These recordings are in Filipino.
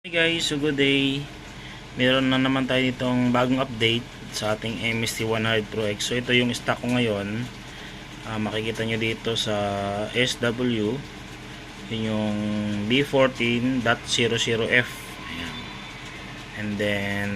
Hey guys, so good day. Meron na naman tayo ditong bagong update sa ating MST100 Pro X. So ito yung stock ko ngayon. Makikita nyo dito sa SW. Yun yung B14.00F. Ayan. And then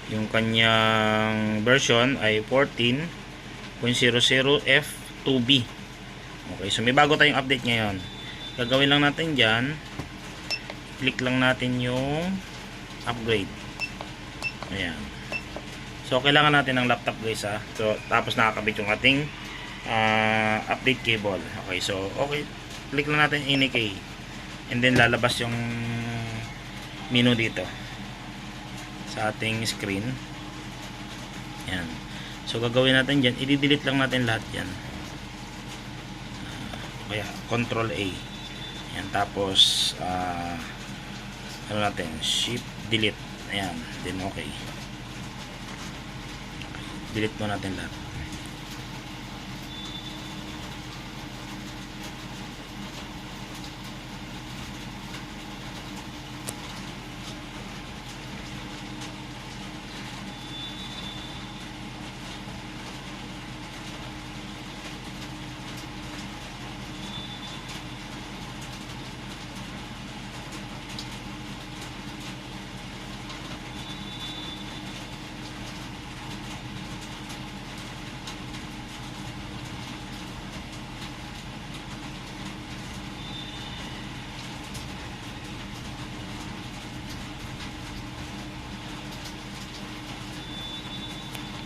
yung kanyang version ay 14.00F2B. Okay, so may bago tayong update ngayon. Gagawin lang natin dyan, click lang natin yung upgrade. Ayan. So kailangan natin ng laptop guys ha. So tapos nakakabit yung ating update cable. Okay, so okay, click lang natin NK and then lalabas yung menu dito sa ating screen. Ayan. So gagawin natin dyan, i-delete lang natin lahat yan. Kaya Control A. Ayan, tapos ano natin, shift delete. Ayan, then okay. Delete mo natin lahat.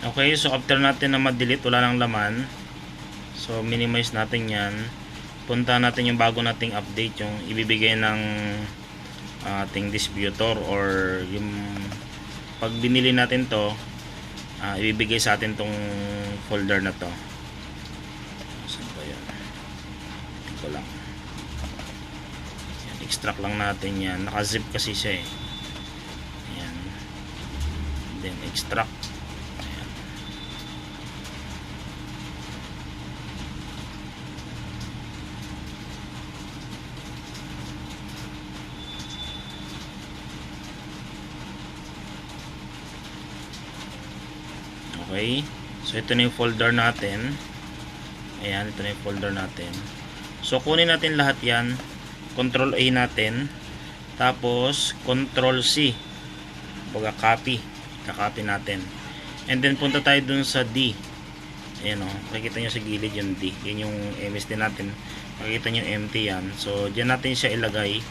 Okay, so after natin na ma-delete, wala nang laman. So minimize natin yan. Punta natin yung bago nating update, yung ibibigay ng ating distributor, or yung pag binili natin to, ibibigay sa atin tong folder na to. Saan ba yan? Ito lang. Yan, extract lang natin yan. Naka-zip kasi siya eh. Yan. Then extract. Okay, so ito na yung folder natin. Ayan, ito na yung folder natin. So kunin natin lahat yan, Control A natin, tapos Control C, baga copy, kakopy natin, and then punta tayo dun sa D. Ayan o, makikita nyo sa gilid yung D, yan yung MSD natin, makikita nyo empty yan. So dyan natin siya ilagay.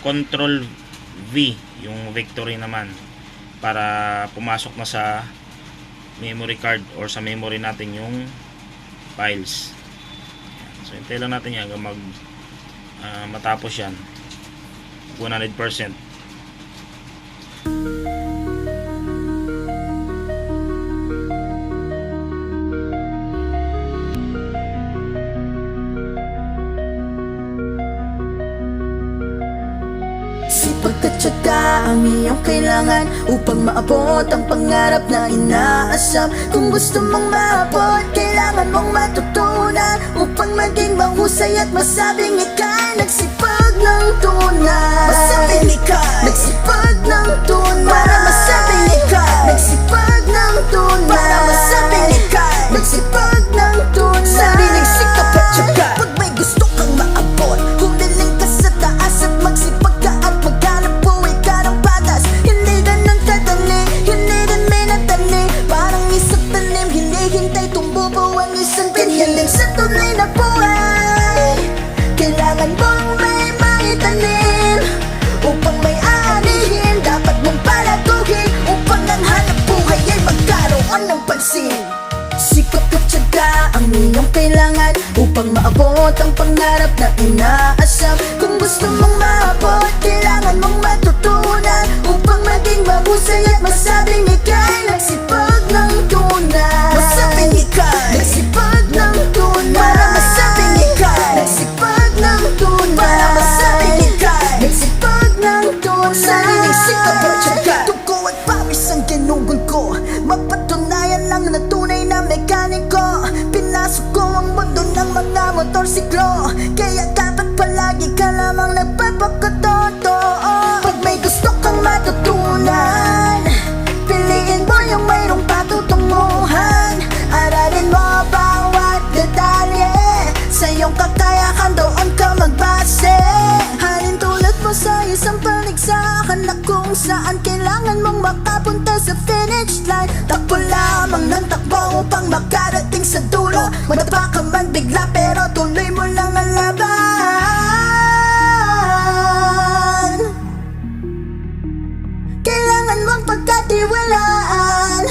Control V, yung victory naman, para pumasok na sa memory card or sa memory natin yung files. Ayan. So hintay lang natin yan hanggang matapos yan 100%. Pagkatsaga ang iyong kailangan upang maabot ang pangarap na inaasam. Kung gusto mong maabot, kailangan mong matutunan upang maging mahusay at masabing ika'y nagsipag ng tunay. Masabing ika'y nagsipag ng tunay. Para masabing ika'y nagsipag ng tunay. Para masabing ika'y nagsipag ng tunay. Sariling sikap at tsaga. Pag may gusto kang maabot, humiling ka sa taas at magsipag ka at maghanap buhay ka ng patas. Hindi ka nang tatani, hindi din minatani. Parang isang tanim, hinihintay tumubo ang isang ganyan sa tunay na buhay. Kailangan mong may maitanim upang may aanihin. Dapat mong palaguhin upang ang hanap buhay ay magkaroon ng pansin. Sikap at tsaga ang iyong kailangan upang maabot ang pangarap na inaasam. Kung gusto mong maabot, kailangan mong matutunan upang maging mahusay at masabing ika'y nagsipag ng tunay. Masabing ika'y nagsipag ng tunay. Para masabing ika'y nagsipag ng tunay. Para masabing ika'y nagsipag ng tunay. Sariling sikap at tsaga, tuko at pawis ang ginugol ko. Mapatunayan lang na tunay na mekaniko. Pinasok ko ang mundo ng mga motorsiklo. Kaya dapat palagi ka lamang nagpapakatotoo. isang paligsahan na kung saan kailangan mong makapunta sa finish line. Takbo lamang ng takbo upang makarating sa dulo. Madapa ka man bigla pero tuloy mo lang ang laban. Kailangan mong pagkatiwalaan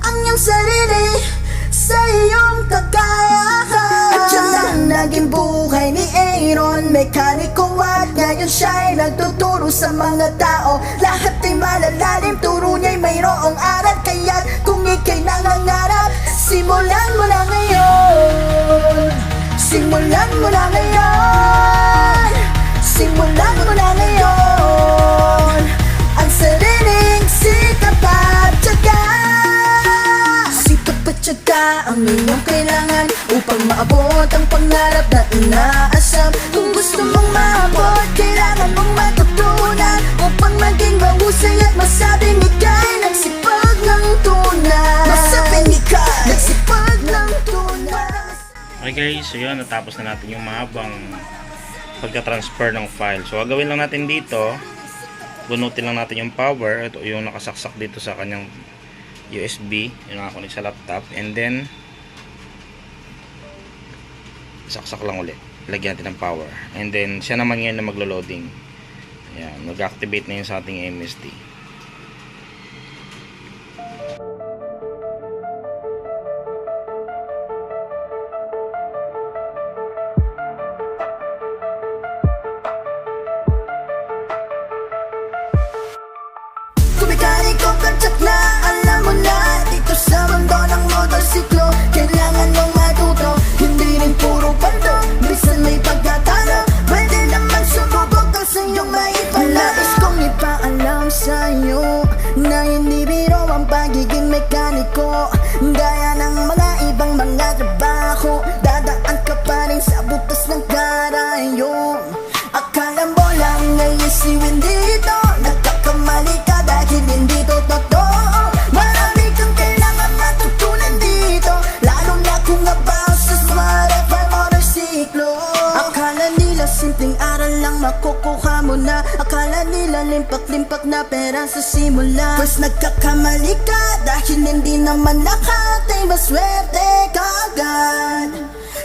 ang iyong sarili sa iyong kakayahan. At yan ang naging buhay ni Aaron, mekaniko at ngayon siya'y nagtuturo sa mga tao. Lahat ay malalalim, turo niya'y mayroong aral. Kaya kung ika'y nangangarap, simulan mo na ngayon. Simulan mo na ngayon. Simulan mo na ngayon. Ang sariling sikap at tiyaga. Sikap at tiyaga ang inyong kailangan upang maabot ang pangarap na inaasam. Kung gusto mong maabot, kailangan mong matutunan upang maging mahusay at masabing ika'y nagsipag ng tunay. Masabing ika'y nagsipag ng tunay. Okay guys, so yun, natapos na natin yung mahabang pagka-transfer ng file. So gagawin lang natin dito, bunutin lang natin yung power. Ito yung nakasaksak dito sa kanyang USB, yung nakakunik sa laptop, and then saksak lang ulit, lagyan natin ng power, and then siya naman ngayon na maglo-loading. Ayan, mag-activate na yun sa ating MSD. Kumikaniko kantsak na, alam mo na. Dito sa mundo ng motorsiklo, kailangan mong matuto. Hindi rin puro panto, bisan may pagkatalo. Pwede naman sumubok ang sa'yong maipala. Nais kong ipaalam sa'yo na hindi biro ang pagiging mekaniko. Gaya ng mga ibang mga trabaho, dadaan ka pa rin sa butas ng karayom. Akala mo lang ay isiwin dito, nagkakamali ka dahil hindi to totoo. Marami kang kailangan matutunan dito, lalo na kung about sa smart FM motorsiklo. Akala nila simpleng aral lang makukuha mo na, akala nila limpak-limpak na pera sa simula. Pues nagkakamali ka dahil hindi naman lahat ay maswerte kagad.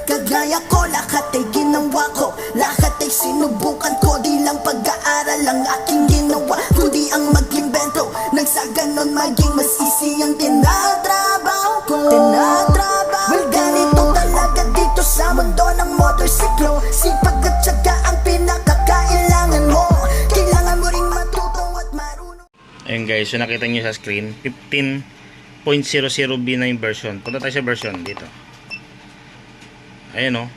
Kagaya ko, lahat ay ginawa ko, lahat ay sinubukan ko. Di lang pag-aaral ang aking ginawa, kundi ang mag-imbento nang sa ganon maging mas easy ang tinatrabaho ko. Well, ganito talaga dito sa mundo ng motorsiklo. Sipag at tiyaga ang pinakakailangan mo. Kailangan mo ring matuto at marunong. Ayun guys, so nakita nyo sa screen 15.00B na yung version. Punta tayo sa version dito. Ayan o,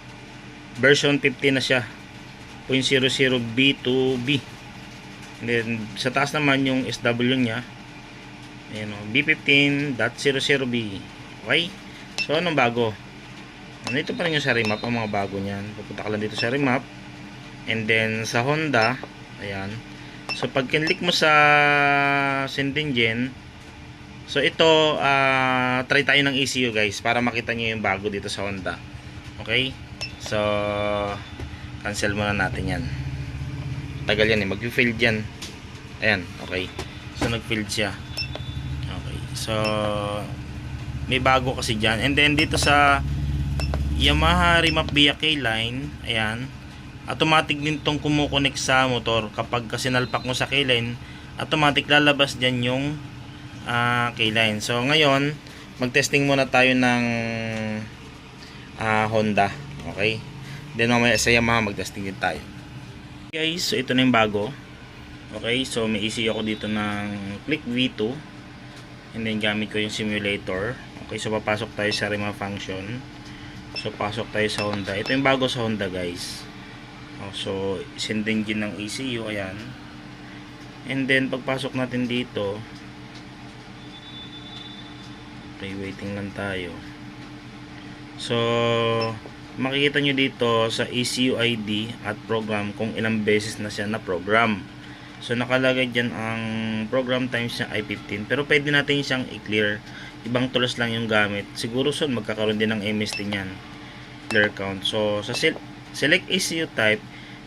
version 15 na siya, 0.00B2B. And then sa taas naman yung SW nya, ayan o, B15.00B. Okay, so anong bago? Nandito pa rin yung sa remap, ang mga bago nyan. Pupunta ka lang dito sa remap, and then sa Honda, ayan. So pag kinlik mo sa send engine, so ito, try tayo ng ECU guys, para makita nyo yung bago dito sa Honda. Okay, so cancel muna natin yan. Tagal yan eh, mag-field yan. Ayan, okay. So nag-field siya. Okay, so may bago kasi dyan. And then dito sa Yamaha Remap Via K-Line, ayan, automatic din tong kumukonek sa motor. Kapag sinalpak mo sa K-Line, automatic lalabas dyan yung K-Line. So ngayon, mag-testing muna tayo ng Honda. Okay, then mamaya sa Yamaha mag-testing din tayo. Guys, so ito na yung bago. Okay, so may ECU ako dito ng Click V2, and then gamit ko yung simulator. Okay, so papasok tayo sa remap function. So pasok tayo sa Honda. Ito yung bago sa Honda guys. So send engine ng ECU, ayan. And then pagpasok natin dito, okay, waiting lang tayo. So makikita nyo dito sa ECU ID at program kung ilang beses na siya na program. So nakalagay dyan ang program times niya ay 15, pero pwede natin siyang i-clear. Ibang tools lang yung gamit. Siguro soon magkakaroon din ng MST nyan, clear count. So sa select ECU type,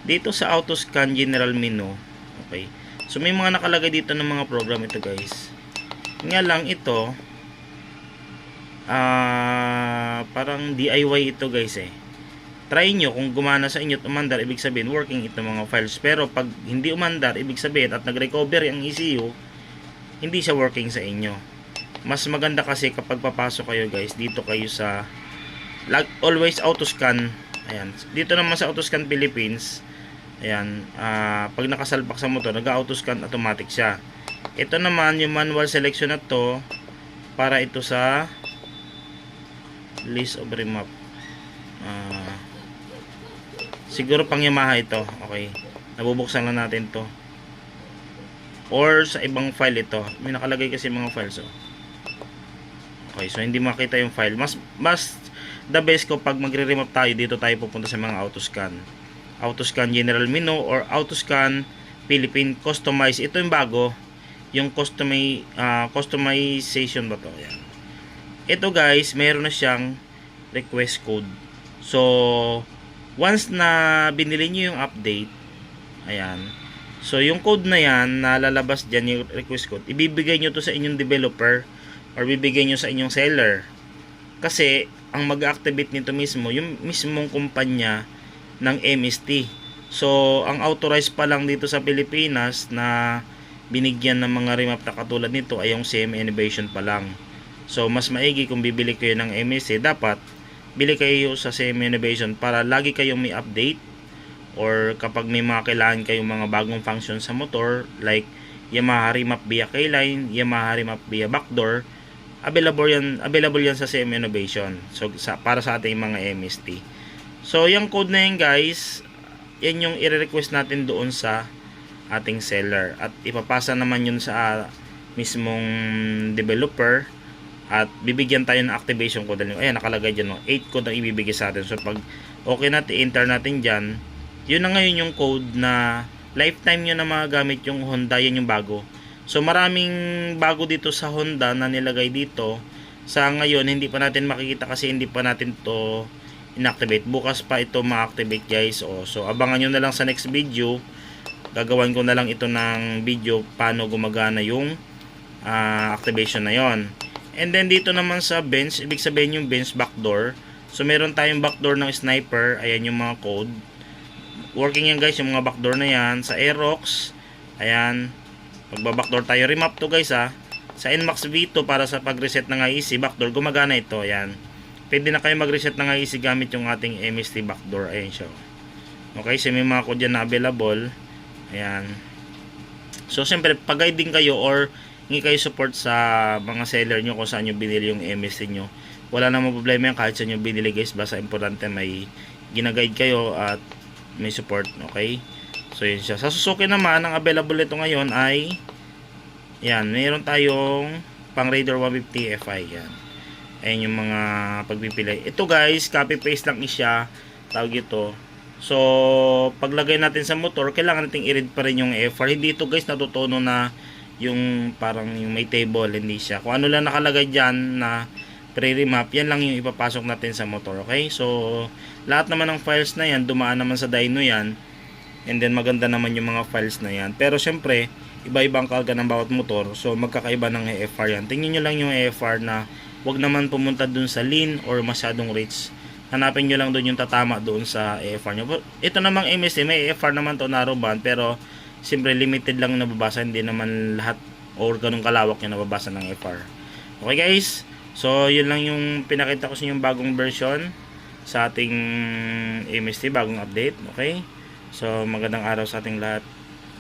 dito sa auto scan general menu, Okay. So may mga nakalagay dito ng mga program ito guys. Nga lang ito parang DIY ito guys eh. Try nyo kung gumana sa inyo at umandar, ibig sabihin working itong mga files. Pero pag hindi umandar, ibig sabihin at nag-recover ang ECU, hindi siya working sa inyo. Mas maganda kasi kapag papasok kayo guys, dito kayo sa always autoscan. Ayan. Dito naman sa autoscan Philippines, ayan, pag nakasalpak sa motor, nag-autoscan automatic siya. Ito naman yung manual selection na to para ito sa list of remap. Siguro pang Yamaha ito. Okay. Nabubuksan lang natin to. Or sa ibang file ito. May nakalagay kasi mga files. Oh. Okay. So hindi makita yung file. Mas the best ko pag magre-remap tayo, dito tayo pupunta sa mga autoscan. Autoscan General Menu or Autoscan Philippine Customize. Ito yung bago. Yung customization ba to? Yan. Ito guys, meron na siyang request code. So once na binili nyo yung update, ayan, so yung code na yan, na lalabas dyan yung request code, ibibigay nyo to sa inyong developer or bibigay nyo sa inyong seller. Kasi ang mag-activate nito mismo, yung mismong kumpanya ng MST. So ang authorized pa lang dito sa Pilipinas na binigyan ng mga remap na katulad nito ay yung CM Innovation pa lang. So mas maigi kung bibili kayo ng MST, dapat bili kayo sa CM Innovation para lagi kayong may update, or kapag may mga kailangan kayong mga bagong function sa motor like Yamaha remap via K-line, Yamaha remap via backdoor, available yan sa CM Innovation. So para sa ating mga MST. So yung code na yan guys, yan yung i-request natin doon sa ating seller at ipapasa naman yun sa mismong developer. At bibigyan tayo ng activation code. Ayan, nakalagay dyan, no? 8 code ang ibibigay sa atin. So, pag okay natin, enter natin dyan. Yun na ngayon yung code na lifetime nyo na magagamit yung Honda. Yan yung bago. So, maraming bago dito sa Honda na nilagay dito. Sa ngayon, hindi pa natin makikita kasi hindi pa natin to inactivate. Bukas pa ito ma-activate guys. So, abangan nyo na lang sa next video. Gagawan ko na lang ito ng video paano gumagana yung activation na yon. And then dito naman sa bench, ibig sabihin yung bench backdoor. So meron tayong backdoor ng sniper. Ayan yung mga code. Working yan guys, yung mga backdoor na yan. Sa Aerox, ayan. Magba-backdoor tayo. Remap to guys ha. Sa NMAX V2 para sa pag-reset ng IEC backdoor, gumagana ito. Ayan. Pwede na kayo mag-reset ng IEC gamit yung ating MST backdoor. Ayan siya. Okay, so may mga code dyan na available. Ayan. So siyempre, pag-guiding kayo or hindi kayo support sa mga seller nyo kung saan nyo binili yung MST nyo. Wala namang problema yan kahit saan nyo binili guys. Basta importante may ginaguide kayo at may support. Okay? So yun siya. Sa Suzuki naman, ang available nito ngayon ay yan. Mayroon tayong pang Raider 150 Fi. Yan. Ayan yung mga pagpipili. Ito guys, copy paste lang siya. Tawag ito. So paglagay natin sa motor, kailangan natin i-read pa rin yung FR. Hindi ito guys natutuno na yung parang yung may table, hindi siya. Kung ano lang nakalagay dyan na pre-remap, yan lang yung ipapasok natin sa motor. Okay? So, lahat naman ng files na yan, dumaan naman sa dyno yan. And then, maganda naman yung mga files na yan. Pero, syempre, iba-ibang karga ng bawat motor. So, magkakaiba ng EFR yan. Tingnan nyo lang yung EFR na wag naman pumunta dun sa lean or masyadong rich. Hanapin nyo lang dun yung tatama doon sa EFR nyo. Ito namang MSC, may EFR naman to narrow band, pero siyempre limited lang nababasa, hindi naman lahat or ganun kalawak yung nababasa ng FR. Okay guys, so yun lang yung pinakita ko sa inyong bagong version sa ating MST, bagong update. Okay, so magandang araw sa ating lahat.